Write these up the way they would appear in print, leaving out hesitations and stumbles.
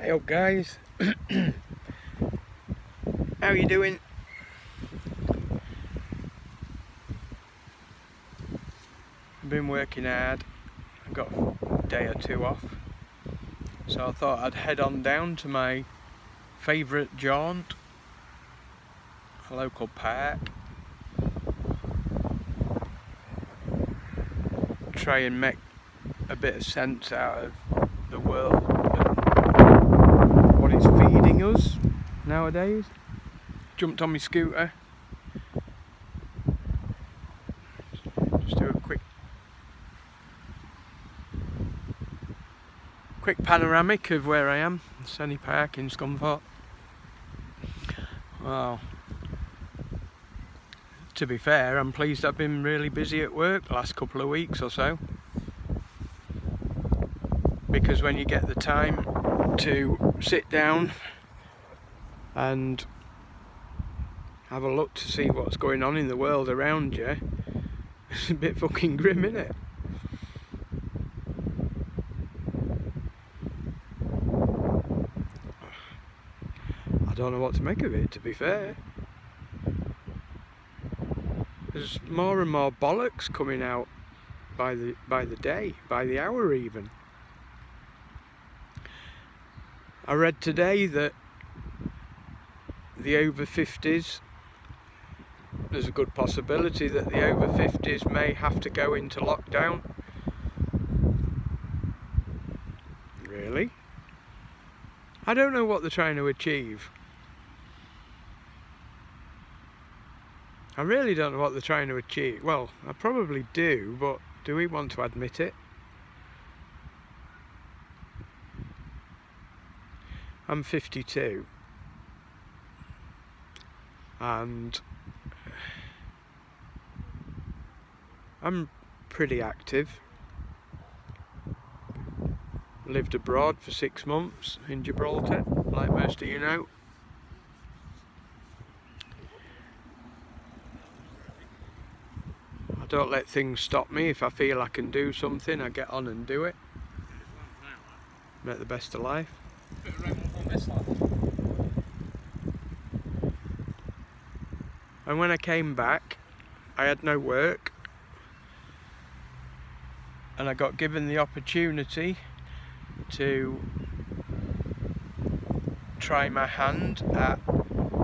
Hey up guys, how you doing? I've been working hard, I've got a day or two off, so I thought I'd head on down to my favourite jaunt, a local park. Try and make a bit of sense out of the world and what it's feeding us nowadays. Jumped on my scooter, just do a quick panoramic of where I am, Sunny Park in Scunthorpe. Well, to be fair, I'm pleased I've been really busy at work the last couple of weeks or so, because when you get the time to sit down and have a look to see what's going on in the world around you, it's a bit fucking grim, isn't it? I don't know what to make of it, to be fair. There's more and more bollocks coming out by the day, by the hour even. I read today that the over 50s, there's a good possibility that the over 50s may have to go into lockdown. Really? I don't know what they're trying to achieve. I really don't know what they're trying to achieve. Well, I probably do, but do we want to admit it? I'm 52 and I'm pretty active. Lived abroad for 6 months in Gibraltar, like most of you know. I don't let things stop me. If I feel I can do something, I get on and do it. Make the best of life. And when I came back, I had no work, and I got given the opportunity to try my hand at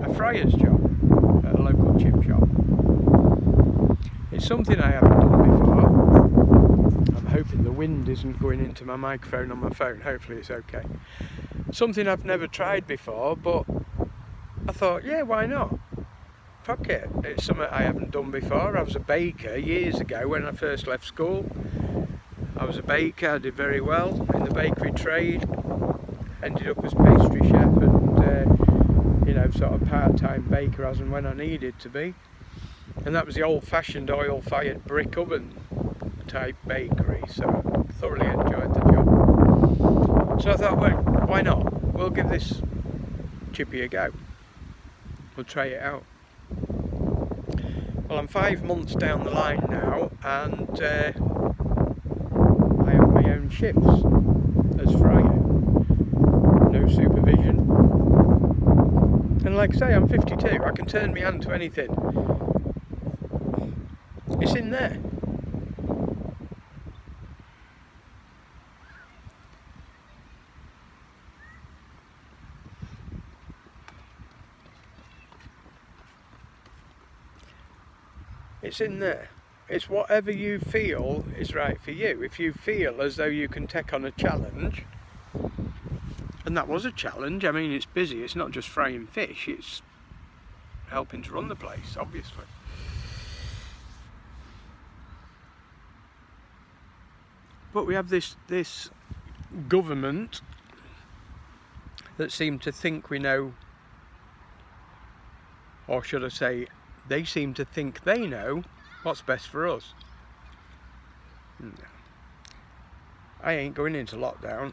a fryer's job at a local chip shop. It's something I haven't done before. I'm hoping the wind isn't going into my microphone on my phone. Hopefully it's okay. Something I've never tried before, but I thought, yeah, why not? Fuck it. It's something I haven't done before. I was a baker years ago when I first left school. I was a baker, I did very well in the bakery trade. Ended up as pastry chef and, you know, sort of part-time baker as and when I needed to be. And that was the old-fashioned oil-fired brick oven type bakery, so I thoroughly enjoyed the job. So I thought, well, why not? We'll give this Chippy a go. We'll try it out. Well, I'm 5 months down the line now, and I have my own shifts as fryer. No supervision. And like I say, I'm 52. I can turn my hand to anything. It's in there. It's in there. It's whatever you feel is right for you. If you feel as though you can take on a challenge, and that was a challenge. I mean, it's busy. It's not just frying fish. It's helping to run the place, obviously. But we have this government that seem to think we know, or should I say, they seem to think they know what's best for us. I ain't going into lockdown.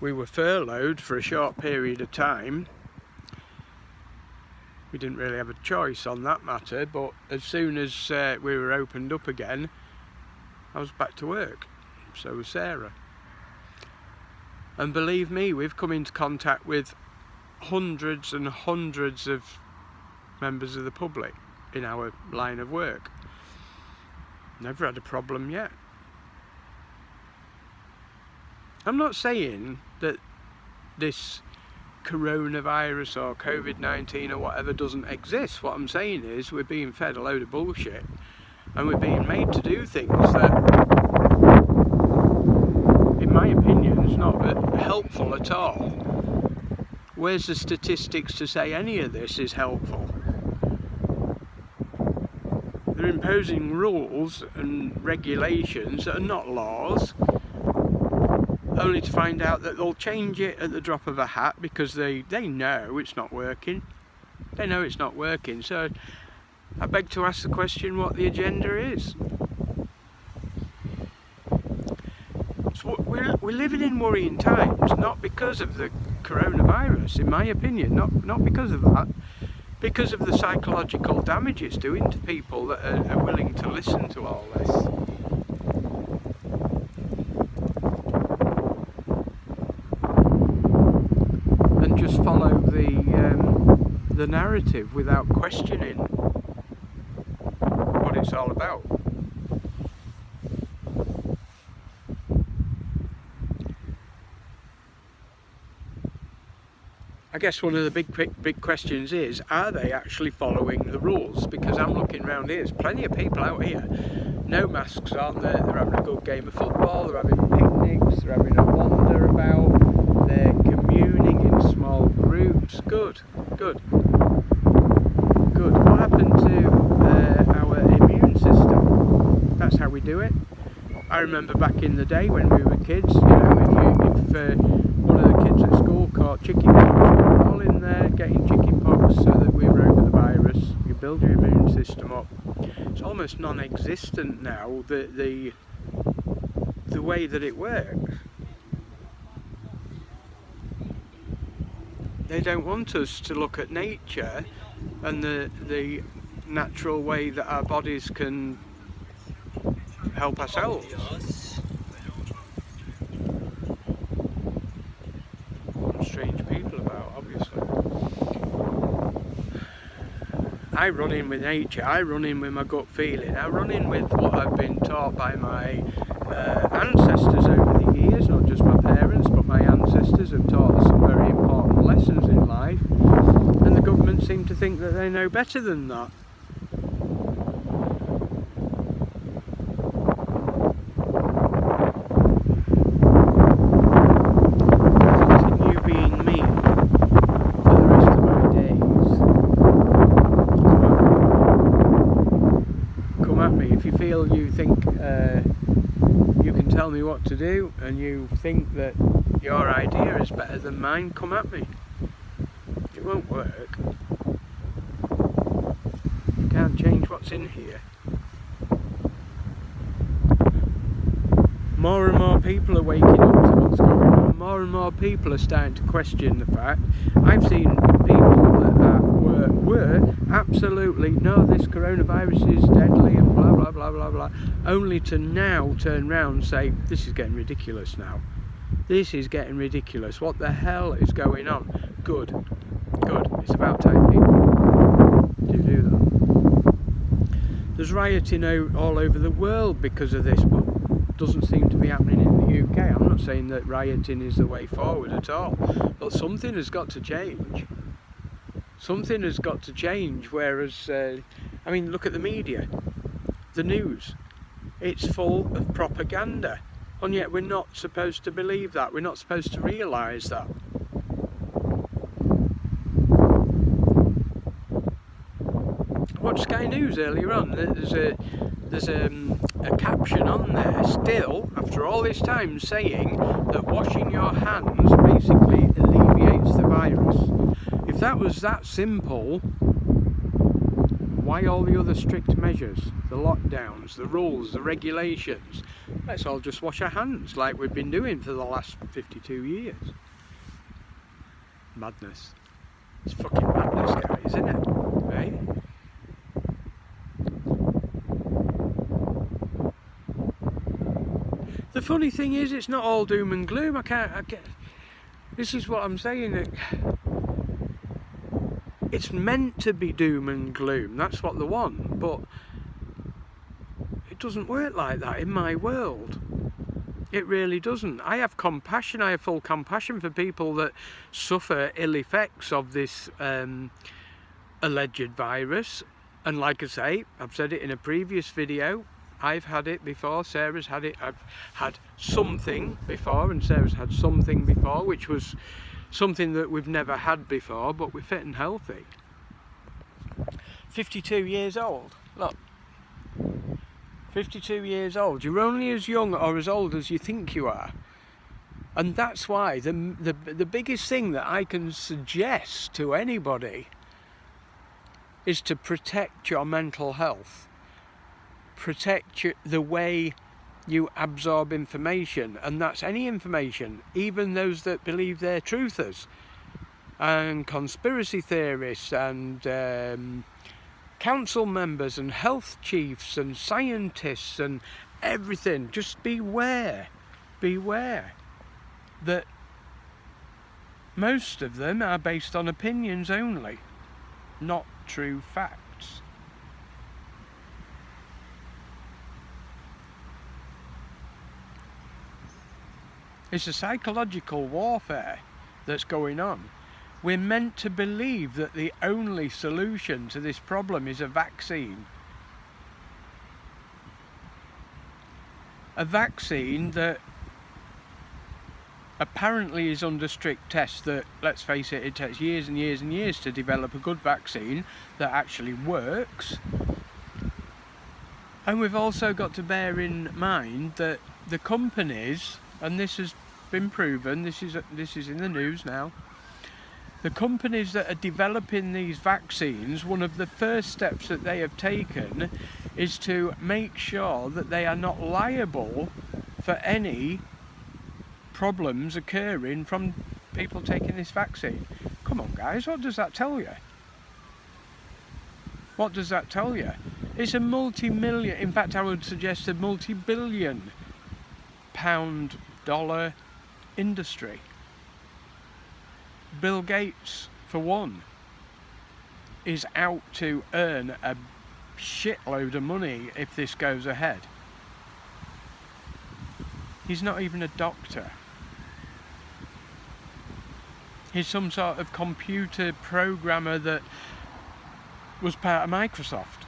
We were furloughed for a short period of time. We didn't really have a choice on that matter, but as soon as we were opened up again, I was back to work. So was Sarah. And believe me, we've come into contact with hundreds and hundreds of members of the public in our line of work. Never had a problem yet. I'm not saying that this coronavirus or COVID-19 or whatever doesn't exist. What I'm saying is we're being fed a load of bullshit, and we're being made to do things that, in my opinion, is not helpful at all. Where's the statistics to say any of this is helpful? They're imposing rules and regulations that are not laws, only to find out that they'll change it at the drop of a hat because they know it's not working. They know it's not working. So I beg to ask the question what the agenda is. So we're living in worrying times, not because of the coronavirus, in my opinion, not because of that, because of the psychological damage it's doing to people that are willing to listen to all this. And just follow the narrative without questioning what it's all about. I guess one of the big questions is, are they actually following the rules? Because I'm looking around here, there's plenty of people out here, no masks on, they're having a good game of football, they're having picnics, they're having a wander about, they're communing in small groups. Good. What happened to our immune system? That's how we do it. I remember back in the day when we were kids, you know, if one of the kids at school caught chicken pox, we were all in there getting chicken pox so that we were over the virus. You build your immune system up. It's almost non-existent now, the way that it works. They don't want us to look at nature and the natural way that our bodies can help ourselves. Strange people about, obviously. I run in with nature, I run in with my gut feeling, I run in with what I've been taught by my ancestors over the years, not just my parents, but my ancestors have taught us some very important lessons in life, and the government seem to think that they know better than that. You think you can tell me what to do, and you think that your idea is better than mine, come at me. It won't work. You can't change what's in here. More and more people are waking up to what's going on. More and more people are starting to question the fact. I've seen people that were absolutely, no, this coronavirus is deadly and blah blah blah blah blah, only to now turn round and say, this is getting ridiculous now. This is getting ridiculous. What the hell is going on? Good. It's about time people do that. There's rioting all over the world because of this, but doesn't seem to be happening in the UK. I'm not saying that rioting is the way forward at all, but something has got to change. Something has got to change, whereas, I mean, look at the media, the news. It's full of propaganda, and yet we're not supposed to believe that. We're not supposed to realise that. I watched Sky News earlier on. There's a caption on there still, after all this time, saying that washing your hands basically alleviates the virus. If that was that simple, why all the other strict measures, the lockdowns, the rules, the regulations? Let's all just wash our hands like we've been doing for the last 52 years. Madness. It's fucking madness, guys, isn't it? Right? The funny thing is, it's not all doom and gloom. This is what I'm saying. It's meant to be doom and gloom. That's what they want, but it doesn't work like that in my world. It really doesn't. I have compassion. I have full compassion for people that suffer ill effects of this alleged virus. And like I say, I've said it in a previous video, I've had it before, Sarah's had it, I've had something before, and Sarah's had something before, which was something that we've never had before, but we're fit and healthy. 52 years old, look. 52 years old. You're only as young or as old as you think you are. And that's why the biggest thing that I can suggest to anybody is to protect your mental health. Protect the way you absorb information, and that's any information, even those that believe they're truthers and conspiracy theorists and council members and health chiefs and scientists and everything. Just beware that most of them are based on opinions only, not true facts. It's a psychological warfare that's going on. We're meant to believe that the only solution to this problem is a vaccine. A vaccine that apparently is under strict tests that, let's face it, it takes years and years and years to develop a good vaccine that actually works. And we've also got to bear in mind that the companies, and this has been proven, this is in the news now, the companies that are developing these vaccines, one of the first steps that they have taken is to make sure that they are not liable for any problems occurring from people taking this vaccine. Come on guys, what does that tell you? What does that tell you? It's a multi-million, in fact I would suggest a multi-billion pound dollar industry. Bill Gates, for one, is out to earn a shitload of money if this goes ahead. He's not even a doctor. He's some sort of computer programmer that was part of Microsoft.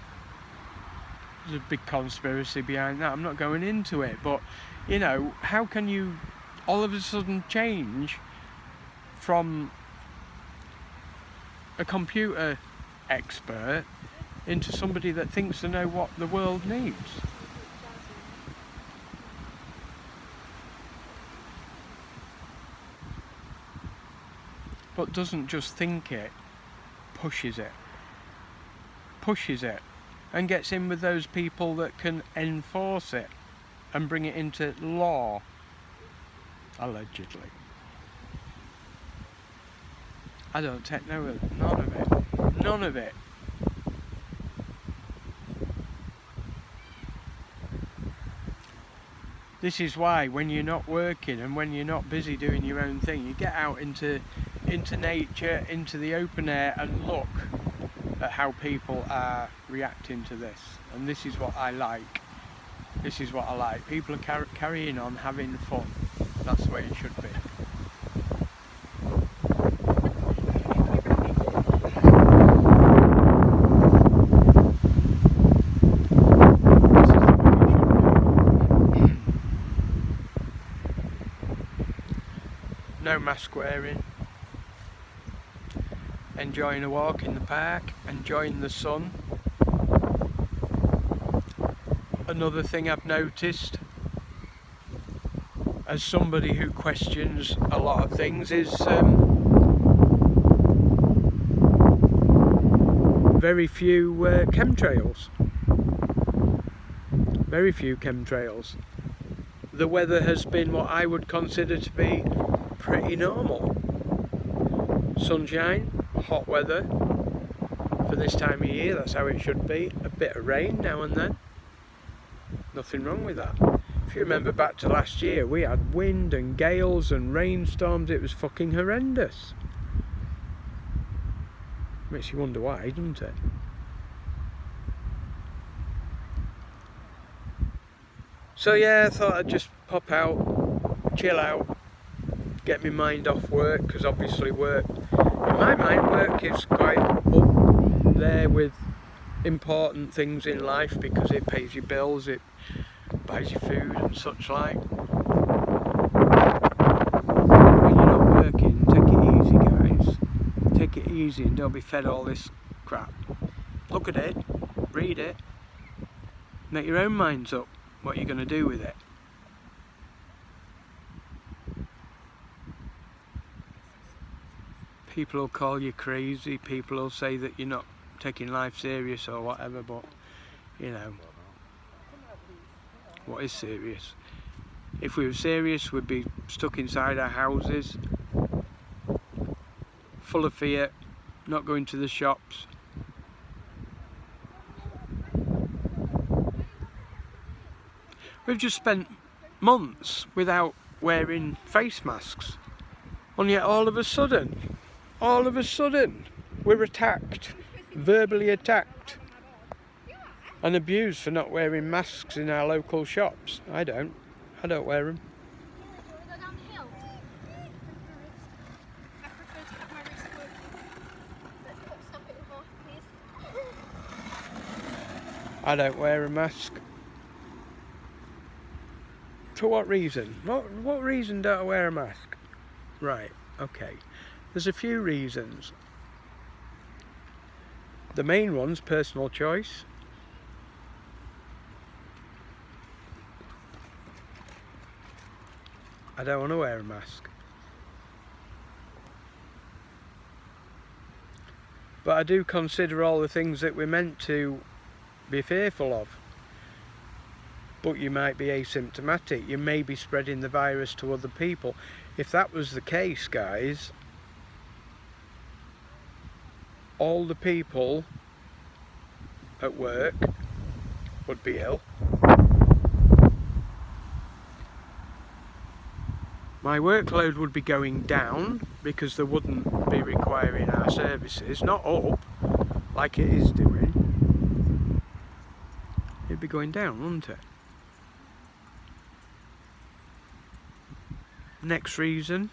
There's a big conspiracy behind that. I'm not going into it, but you know, how can you all of a sudden change from a computer expert into somebody that thinks to know what the world needs? But doesn't just think it, pushes it, and gets in with those people that can enforce it and bring it into law, allegedly. I don't take none of it. This is why when you're not working and when you're not busy doing your own thing, you get out into nature, into the open air, and look at how people are reacting to this. And this is what I like. This is what I like. People are carrying on, having fun. That's the way it should be. No mask wearing, enjoying a walk in the park, enjoying the sun. Another thing I've noticed, as somebody who questions a lot of things, is very few chemtrails. Very few chemtrails. The weather has been what I would consider to be pretty normal. Sunshine, hot weather for this time of year, that's how it should be. A bit of rain now and then. Nothing wrong with that. If you remember back to last year, we had wind and gales and rainstorms. It was fucking horrendous. Makes you wonder why, doesn't it? So yeah, I thought I'd just pop out, chill out, get my mind off work, because obviously work, in my mind, work is quite up there with important things in life, because it pays your bills, it buys you food and such like. When you're not working, take it easy, guys. Take it easy and don't be fed all this crap. Look at it, read it, make your own minds up what you're going to do with it. People will call you crazy, people will say that you're not taking life serious or whatever, but you know, what is serious? If we were serious, we'd be stuck inside our houses, full of fear, not going to the shops. We've just spent months without wearing face masks, and yet all of a sudden, we're attacked, verbally attacked and abused for not wearing masks in our local shops. I don't wear them. I don't wear a mask. For what reason? What reason don't I wear a mask? Right, okay. There's a few reasons. The main one's personal choice. I don't want to wear a mask. But I do consider all the things that we're meant to be fearful of. But you might be asymptomatic, you may be spreading the virus to other people. If that was the case, guys, all the people at work would be ill. My workload would be going down because they wouldn't be requiring our services, not up like it is doing. It'd be going down, wouldn't it? Next reason,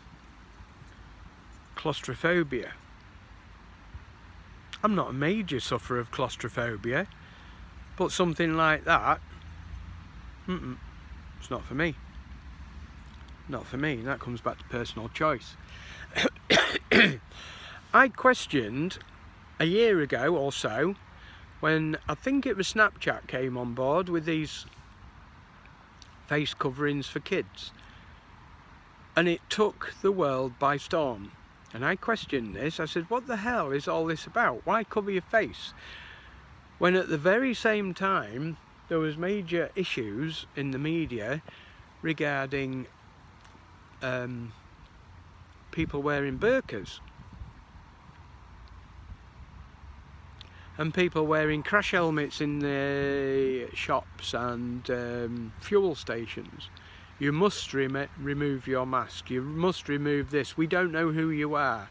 claustrophobia. I'm not a major sufferer of claustrophobia, but something like that, it's not for me. Not for me, and that comes back to personal choice. I questioned a year ago or so, when I think it was Snapchat came on board with these face coverings for kids. And it took the world by storm. And I questioned this. I said, what the hell is all this about? Why cover your face? When at the very same time, there was major issues in the media regarding people wearing burqas. And people wearing crash helmets in the shops and fuel stations. You must remove your mask, you must remove this, we don't know who you are.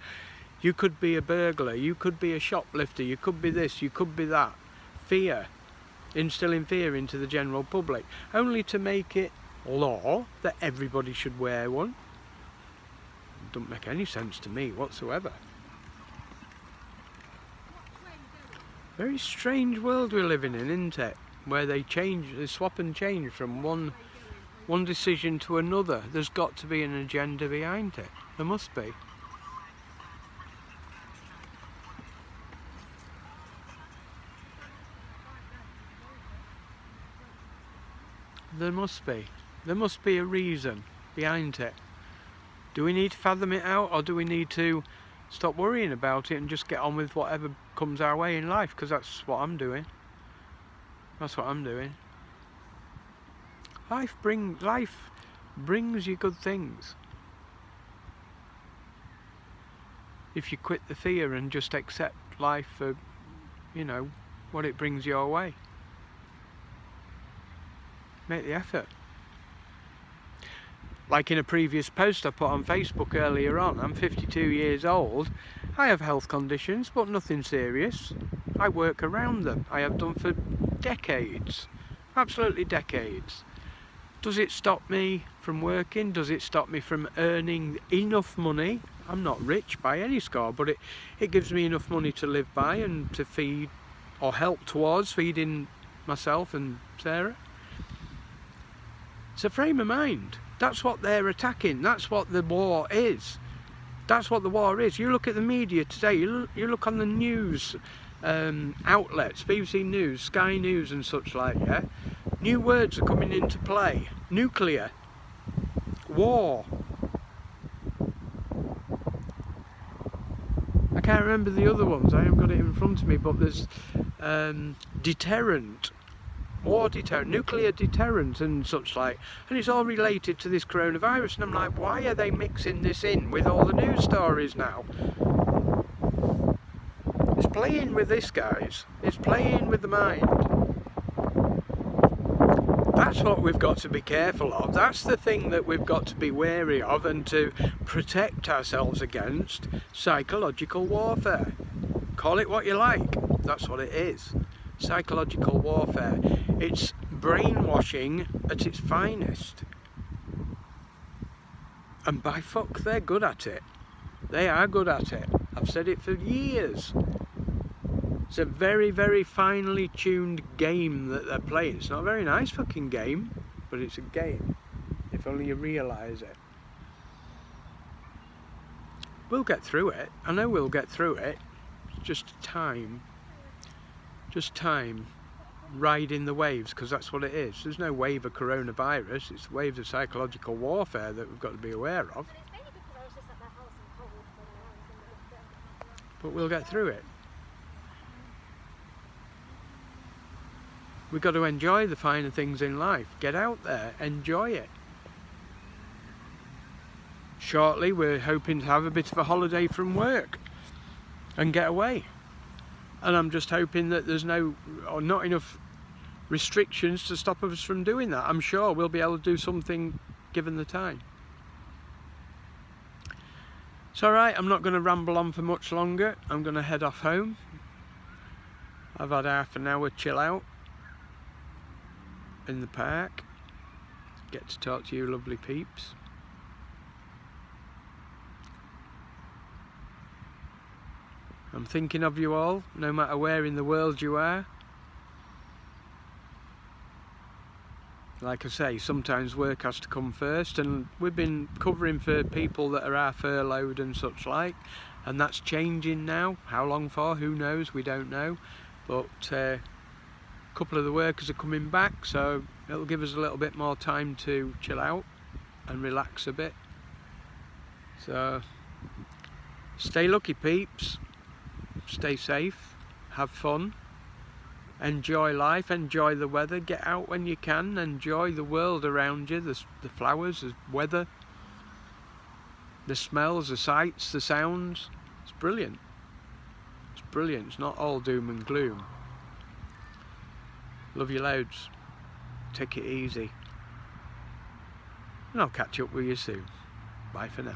You could be a burglar, you could be a shoplifter, you could be this, you could be that. Fear, instilling fear into the general public, only to make it law that everybody should wear one. It doesn't make any sense to me whatsoever. Very strange world we're living in, isn't it? Where they swap and change from one decision to another. There's got to be an agenda behind it. There must be. There must be. There must be a reason behind it. Do we need to fathom it out, or do we need to stop worrying about it and just get on with whatever comes our way in life? Because that's what I'm doing. That's what I'm doing. Life brings you good things. If you quit the fear and just accept life for, you know, what it brings your way. Make the effort. Like in a previous post I put on Facebook earlier on, I'm 52 years old. I have health conditions, but nothing serious. I work around them. I have done for decades. Absolutely decades. Does it stop me from working? Does it stop me from earning enough money? I'm not rich by any score, but it gives me enough money to live by and to feed or help towards feeding myself and Sarah. It's a frame of mind. That's what they're attacking. That's what the war is. That's what the war is. You look at the media today, you look on the news outlets, BBC News, Sky News and such like, yeah? New words are coming into play. Nuclear. War. I can't remember the other ones, I haven't got it in front of me, but there's deterrent. War deterrent, nuclear deterrent and such like, and it's all related to this coronavirus, and I'm like, why are they mixing this in with all the news stories now? It's playing with this, guys. It's playing with the mind. That's what we've got to be careful of. That's the thing that we've got to be wary of and to protect ourselves against: psychological warfare. Call it what you like, that's what it is. Psychological warfare. It's brainwashing at its finest. And by fuck, they're good at it. They are good at it. I've said it for years. It's a very, very finely tuned game that they're playing. It's not a very nice fucking game, but it's a game, if only you realise it. We'll get through it. I know we'll get through it. It's just time. Just time. Riding the waves, because that's what it is. There's no wave of coronavirus, it's waves of psychological warfare that we've got to be aware of. But we'll get through it. We've got to enjoy the finer things in life. Get out there, enjoy it. Shortly we're hoping to have a bit of a holiday from work and get away. And I'm just hoping that there's not enough restrictions to stop us from doing that. I'm sure we'll be able to do something given the time. It's alright, I'm not going to ramble on for much longer. I'm going to head off home. I've had half an hour chill out in the park. Get to talk to you lovely peeps. I'm thinking of you all, no matter where in the world you are. Like I say, sometimes work has to come first, and we've been covering for people that are furloughed and such like, and that's changing now. How long for? Who knows? We don't know. But a couple of the workers are coming back, so it'll give us a little bit more time to chill out and relax a bit. So stay lucky, peeps. Stay safe, have fun, enjoy life, enjoy the weather, get out when you can, enjoy the world around you, the flowers, the weather, the smells, the sights, the sounds. It's brilliant. It's brilliant. It's not all doom and gloom. Love you loads. Take it easy. And I'll catch up with you soon. Bye for now.